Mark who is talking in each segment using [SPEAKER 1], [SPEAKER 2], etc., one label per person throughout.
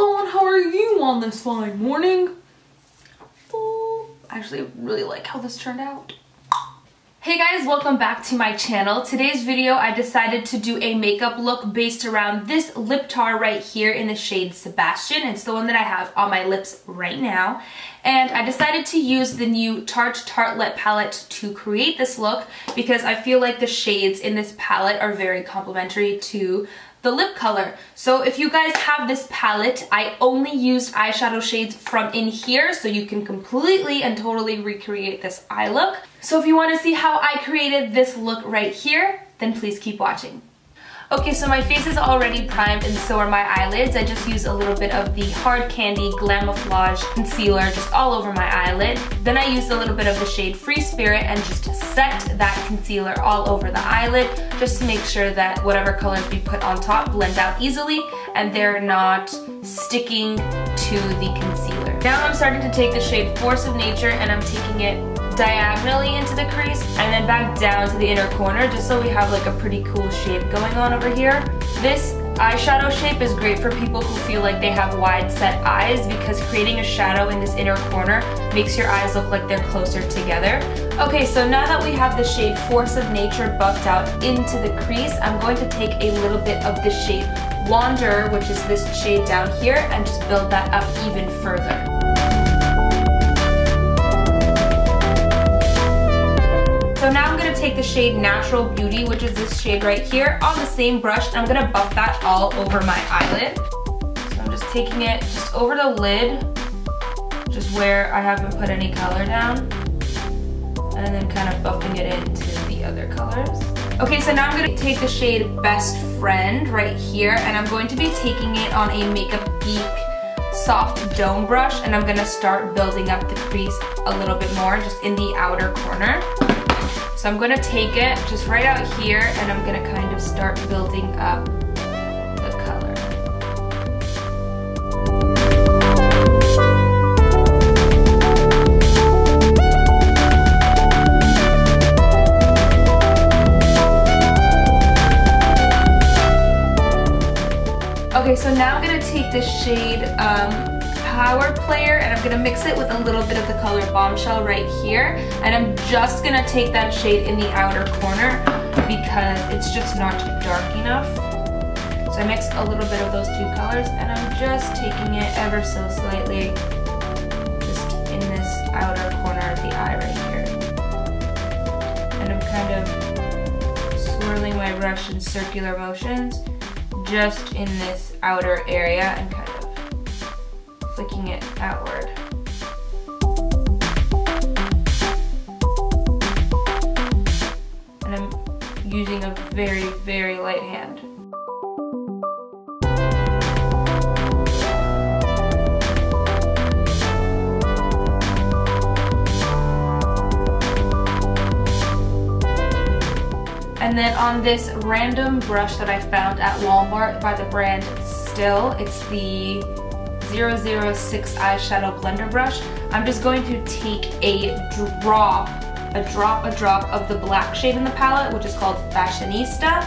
[SPEAKER 1] Hello, and how are you on this fine morning? Oh, I actually really like how this turned out. Hey guys, welcome back to my channel. Today's video, I decided to do a makeup look based around this lip tar right here in the shade Sebastian. It's the one that I have on my lips right now. And I decided to use the new Tarte Tartelette palette to create this look because I feel like the shades in this palette are very complementary to the lip color. So if you guys have this palette, I only used eyeshadow shades from in here so you can completely and totally recreate this eye look. So if you want to see how I created this look right here, then please keep watching. Okay, so my face is already primed and so are my eyelids. I just use a little bit of the Hard Candy Glamoflouge concealer just all over my eyelid. Then I used a little bit of the shade Free Spirit and just set that concealer all over the eyelid just to make sure that whatever colors we put on top blend out easily and they're not sticking to the concealer. Now I'm starting to take the shade Force of Nature and I'm taking it diagonally into the crease and then back down to the inner corner just so we have like a pretty cool shape going on over here. This eyeshadow shape is great for people who feel like they have wide set eyes because creating a shadow in this inner corner makes your eyes look like they're closer together. Okay, so now that we have the shade Force of Nature buffed out into the crease, I'm going to take a little bit of the shade Wander, which is this shade down here, and just build that up even further. So now I'm going to take the shade Natural Beauty, which is this shade right here, on the same brush, and I'm going to buff that all over my eyelid. So I'm just taking it just over the lid, just where I haven't put any color down, and then kind of buffing it into the other colors. Okay, so now I'm going to take the shade Best Friend right here, and I'm going to be taking it on a Makeup Geek soft dome brush, and I'm going to start building up the crease a little bit more, just in the outer corner. So I'm going to take it just right out here and I'm going to kind of start building up the color. Okay, so now I'm going to take the shade Power Player and I'm going to mix it with a little bit of the color Bombshell right here, and I'm just going to take that shade in the outer corner because it's just not dark enough. So I mixed a little bit of those two colors and I'm just taking it ever so slightly just in this outer corner of the eye right here. And I'm kind of swirling my brush in circular motions just in this outer area and kind of flicking it outward. And I'm using a very, very light hand. And then on this random brush that I found at Walmart by the brand Still, it's the 006 eyeshadow blender brush. I'm just going to take a drop of the black shade in the palette, which is called Fashionista.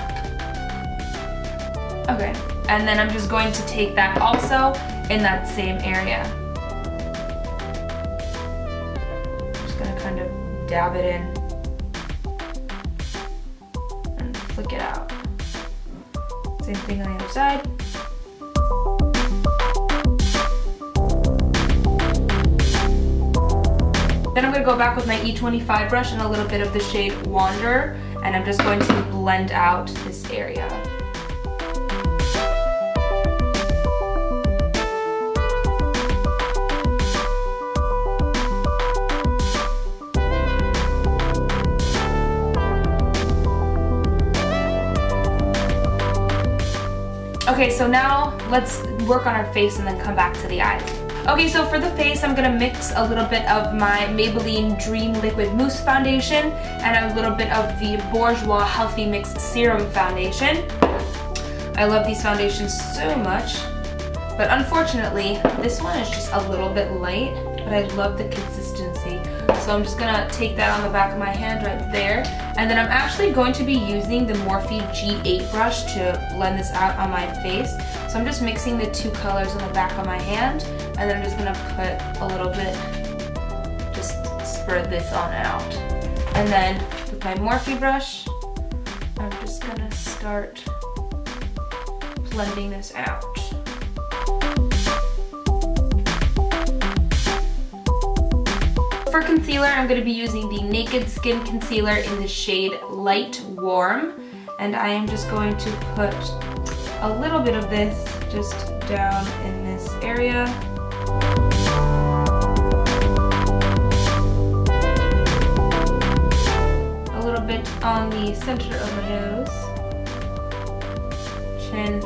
[SPEAKER 1] Okay, and then I'm just going to take that also in that same area. I'm just gonna kind of dab it in and flick it out. Same thing on the other side. Then I'm going to go back with my E25 brush and a little bit of the shade Wander, and I'm just going to blend out this area. Okay, so now let's work on our face and then come back to the eyes. Okay, so for the face, I'm going to mix a little bit of my Maybelline Dream Liquid Mousse Foundation and a little bit of the Bourjois Healthy Mix Serum Foundation. I love these foundations so much, but unfortunately, this one is just a little bit light, but I love the consistency So I'm just gonna take that on the back of my hand right there. And then I'm actually going to be using the Morphe G8 brush to blend this out on my face. So I'm just mixing the two colors on the back of my hand, and then I'm just gonna put a little bit, just spread this on out. And then with my Morphe brush, I'm just gonna start blending this out. For concealer, I'm going to be using the Naked Skin Concealer in the shade Light Warm. And I am just going to put a little bit of this just down in this area. A little bit on the center of my nose, chin,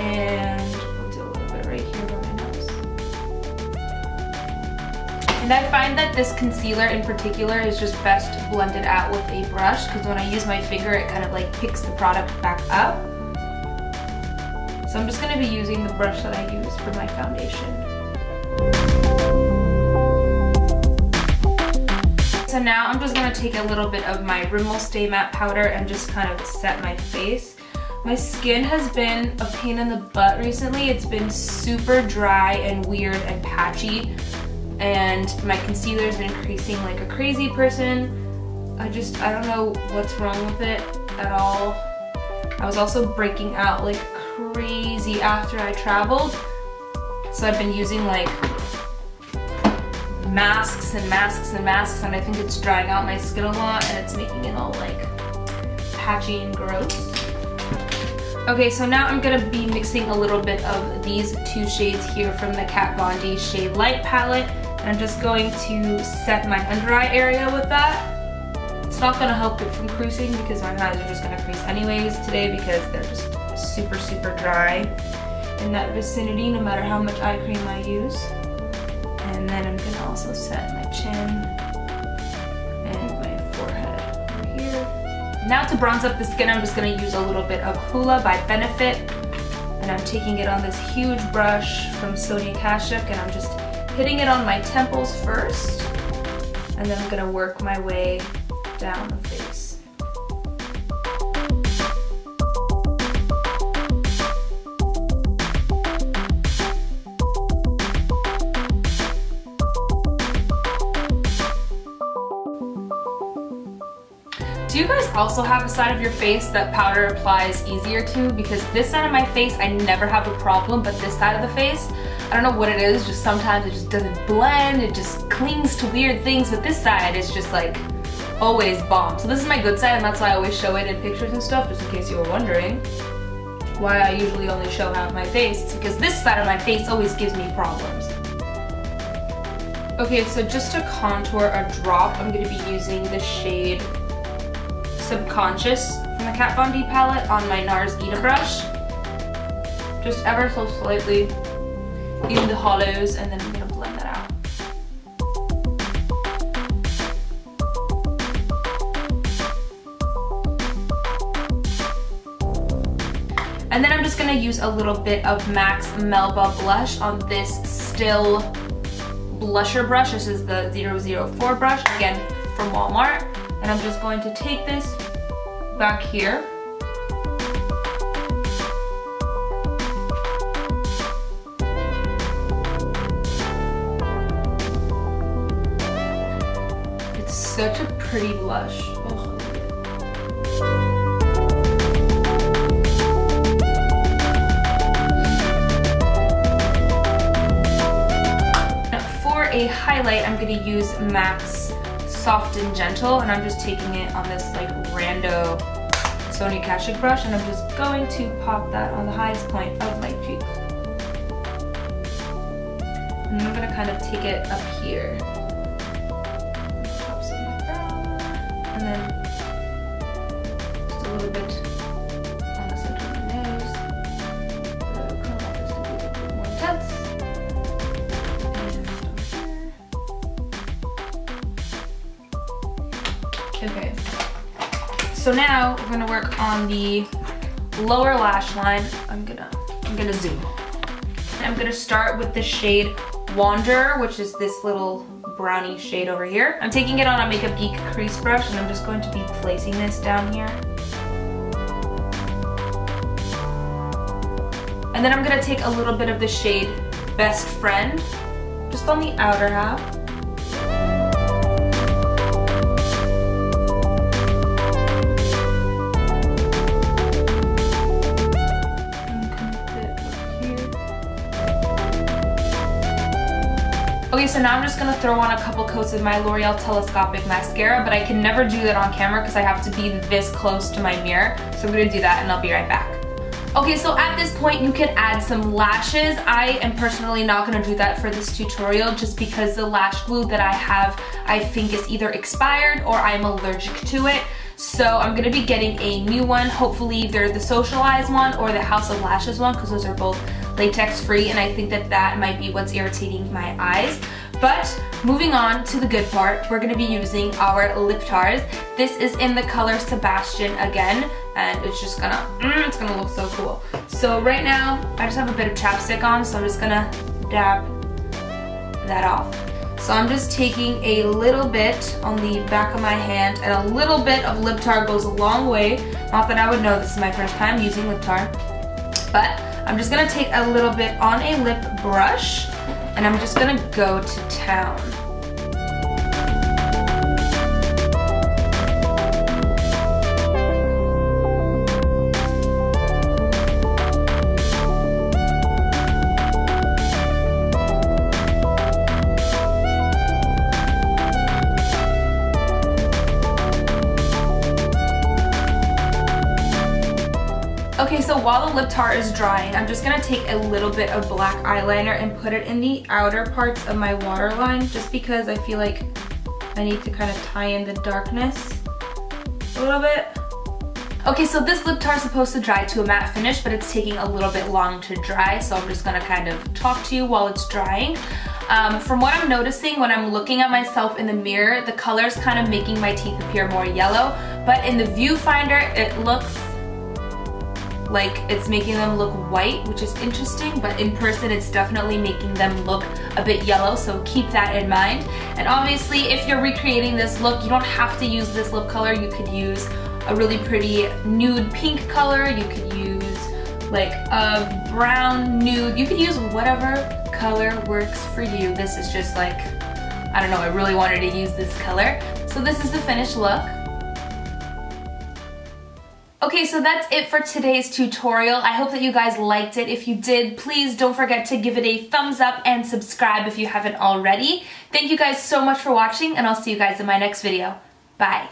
[SPEAKER 1] and we'll do a little bit right here on my nose. And I find that this concealer in particular is just best blended out with a brush, because when I use my finger it kind of like picks the product back up. So I'm just going to be using the brush that I use for my foundation. So now I'm just going to take a little bit of my Rimmel Stay Matte Powder and just kind of set my face. My skin has been a pain in the butt recently. It's been super dry and weird and patchy, and my concealer has been creasing like a crazy person. I don't know what's wrong with it at all. I was also breaking out like crazy after I traveled, so I've been using like masks and masks and masks, and I think it's drying out my skin a lot and it's making it all like patchy and gross. Okay, so now I'm gonna be mixing a little bit of these two shades here from the Kat Von D Shade Light palette, and I'm just going to set my under eye area with that. It's not gonna help it from creasing because my eyes are just gonna crease anyways today because they're just super, super dry in that vicinity no matter how much eye cream I use. And then I'm gonna also set my chin and my forehead over here. Now to bronze up the skin, I'm just gonna use a little bit of Hoola by Benefit, and I'm taking it on this huge brush from Sonia Kashuk, and I'm just hitting it on my temples first, and then I'm gonna work my way down the face. Do you guys also have a side of your face that powder applies easier to? Because this side of my face, I never have a problem, but this side of the face, I don't know what it is, just sometimes it just doesn't blend, it just clings to weird things, but this side is just like always bomb. So this is my good side, and that's why I always show it in pictures and stuff, just in case you were wondering why I usually only show half my face. It's because this side of my face always gives me problems. Okay, so just to contour a drop, I'm going to be using the shade Subconscious from the Kat Von D palette on my NARS Ita brush. Just ever so slightly in the hollows, and then I'm going to blend that out. And then I'm just going to use a little bit of MAC's Melba blush on this Still blusher brush. This is the 004 brush, again from Walmart. And I'm just going to take this back here. It's such a pretty blush. Oh. For a highlight, I'm going to use MAC's Soft and Gentle, and I'm just taking it on this like rando Sonia Kashuk brush, and I'm just going to pop that on the highest point of my cheek. And I'm going to kind of take it up here. Pop some of my brow, and then just a little bit on the center of my nose. So come on, just to be a little bit more intense. Okay, so now we're gonna work on the lower lash line. I'm gonna zoom. I'm gonna start with the shade Wanderer, which is this little brownie shade over here. I'm taking it on a Makeup Geek crease brush, and I'm just going to be placing this down here. And then I'm gonna take a little bit of the shade Best Friend, just on the outer half. Okay, so now I'm just gonna throw on a couple coats of my L'Oreal Telescopic mascara, but I can never do that on camera because I have to be this close to my mirror. So I'm gonna do that and I'll be right back. Okay, so at this point you can add some lashes. I am personally not gonna do that for this tutorial just because the lash glue that I have I think is either expired or I'm allergic to it. So I'm gonna be getting a new one, hopefully either the Socialize one or the House of Lashes one, because those are both latex free, and I think that that might be what's irritating my eyes. But moving on to the good part, we're gonna be using our lip tars. This is in the color Sebastian again, and it's just gonna, it's gonna look so cool. So right now, I just have a bit of chapstick on, so I'm just gonna dab that off. So I'm just taking a little bit on the back of my hand, and a little bit of lip tar goes a long way. Not that I would know, this is my first time using lip tar, but I'm just gonna take a little bit on a lip brush, and I'm just gonna go to town. Okay, so while the lip tar is drying, I'm just gonna take a little bit of black eyeliner and put it in the outer parts of my waterline, just because I feel like I need to kind of tie in the darkness a little bit. Okay, so this lip tar is supposed to dry to a matte finish, but it's taking a little bit long to dry, so I'm just gonna kind of talk to you while it's drying. From what I'm noticing when I'm looking at myself in the mirror, the color is kind of making my teeth appear more yellow, but in the viewfinder, it looks like it's making them look white, which is interesting, but in person it's definitely making them look a bit yellow, so keep that in mind. And obviously if you're recreating this look, you don't have to use this lip color. You could use a really pretty nude pink color, you could use like a brown nude, you could use whatever color works for you. This is just like, I don't know, I really wanted to use this color. So this is the finished look. Okay, so that's it for today's tutorial. I hope that you guys liked it. If you did, please don't forget to give it a thumbs up and subscribe if you haven't already. Thank you guys so much for watching, and I'll see you guys in my next video. Bye.